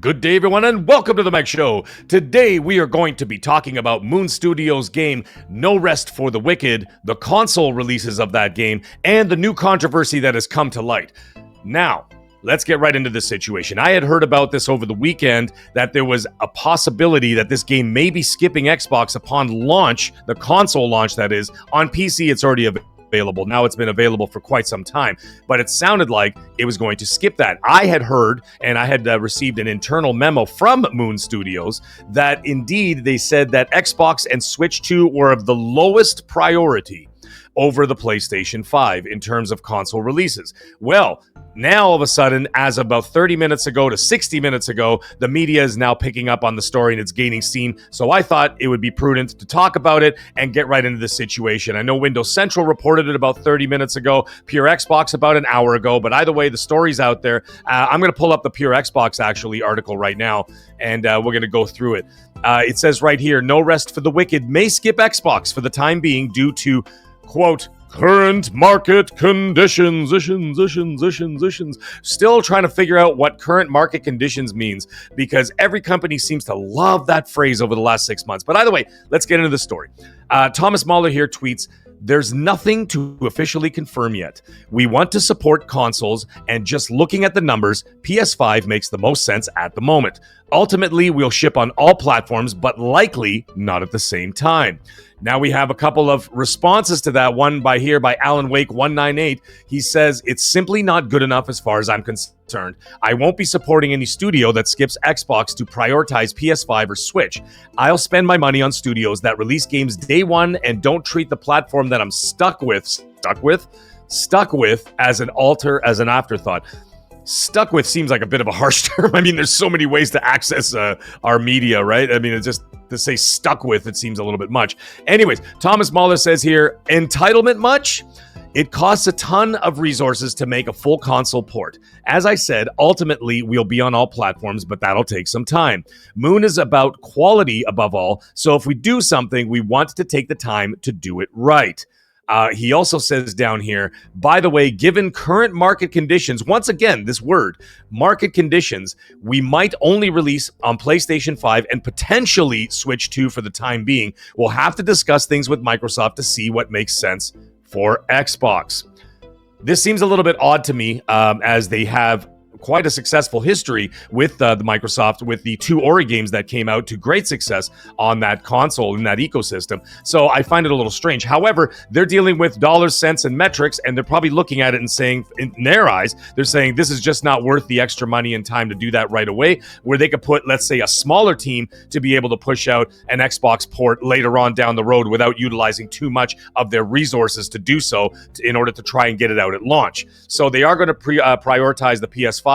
Good day, everyone, and welcome to the Meg Show. Today, we are going to be talking about Moon Studios' game No Rest for the Wicked, the console releases of that game, and the new controversy that has come to light. Now, let's get right into this situation. I had heard about this over the weekend, that there was a possibility that this game may be skipping Xbox upon launch, the console launch that is. On PC, it's already available. Now it's been available for quite some time, but it sounded like it was going to skip that. I had heard, and I had received an internal memo from Moon Studios that indeed they said that Xbox and Switch 2 were of the lowest priority over the PlayStation 5 in terms of console releases. Well, now all of a sudden, as of about 30 minutes ago to 60 minutes ago, the media is now picking up on the story and it's gaining steam. So I thought it would be prudent to talk about it and get right into the situation. I know Windows Central reported it about 30 minutes ago, Pure Xbox about an hour ago, but either way, the story's out there. I'm going to pull up the Pure Xbox actually article right now, and we're going to go through it. It says right here, No Rest for the Wicked may skip Xbox for the time being due to, quote, current market conditions. Still trying to figure out what current market conditions means, because every company seems to love that phrase over the last 6 months. But either way, let's get into the story. Thomas Mahler here tweets, "There's nothing to officially confirm yet. We want to support consoles, and just looking at the numbers, PS5 makes the most sense at the moment. Ultimately, we'll ship on all platforms, but likely not at the same time." Now we have a couple of responses to that. One by Alan Wake 198. He says, "It's simply not good enough as far as I'm concerned. I won't be supporting any studio that skips Xbox to prioritize PS5 or Switch. I'll spend my money on studios that release games day one and don't treat the platform that I'm stuck with as an afterthought." Stuck with seems like a bit of a harsh term. I mean, there's so many ways to access our media, right? I mean, it's just to say stuck with, it seems a little bit much. Anyways, Thomas Mahler says here, entitlement much? It costs a ton of resources to make a full console port. As I said, ultimately, we'll be on all platforms, but that'll take some time. Moon is about quality above all, so if we do something, we want to take the time to do it right. He also says down here, by the way, given current market conditions, once again, this word, market conditions, we might only release on PlayStation 5 and potentially Switch 2 for the time being. We'll have to discuss things with Microsoft to see what makes sense for Xbox. This seems a little bit odd to me, as they have quite a successful history with the Microsoft, with the two Ori games that came out to great success on that console, in that ecosystem. So I find it a little strange. However, they're dealing with dollars, cents, and metrics, and they're probably looking at it and saying, in their eyes, they're saying this is just not worth the extra money and time to do that right away, where they could put, let's say, a smaller team to be able to push out an Xbox port later on down the road without utilizing too much of their resources to do so in order to try and get it out at launch. So they are going to prioritize the PS5,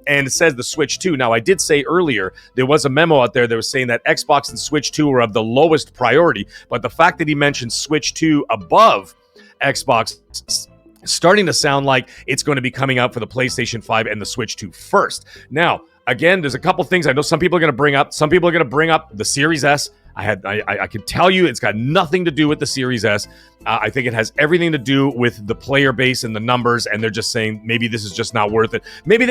and it says the Switch 2. Now, I did say earlier, there was a memo out there that was saying that Xbox and Switch 2 are of the lowest priority, but the fact that he mentioned Switch 2 above Xbox, starting to sound like it's going to be coming out for the PlayStation 5 and the Switch 2 first. Now, again, there's a couple things I know some people are going to bring up. Some people are going to bring up the Series S. I can tell you it's got nothing to do with the Series S. I think it has everything to do with the player base and the numbers, and they're just saying maybe this is just not worth it. Maybe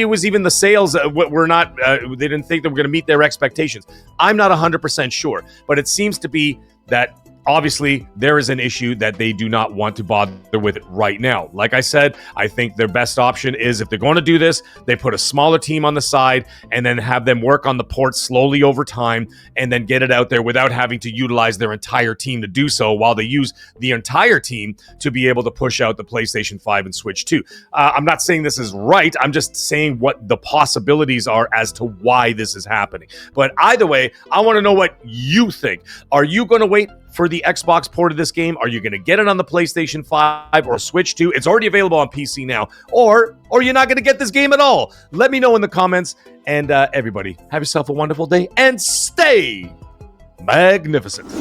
it was even the sales were not. They didn't think they were going to meet their expectations. I'm not 100% sure, but it seems to be that obviously there is an issue that they do not want to bother with it right now. Like I said, I think their best option is, if they're going to do this, they put a smaller team on the side and then have them work on the port slowly over time and then get it out there without having to utilize their entire team to do so, while they use the entire team to be able to push out the PlayStation 5 and Switch 2. I'm not saying this is right. I'm just saying what the possibilities are as to why this is happening. But either way, I want to know what you think. Are you going to wait for the Xbox port of this game? Are you going to get it on the PlayStation 5 or Switch 2? It's already available on PC now. Or you're not going to get this game at all. Let me know in the comments. And everybody, have yourself a wonderful day and stay magnificent.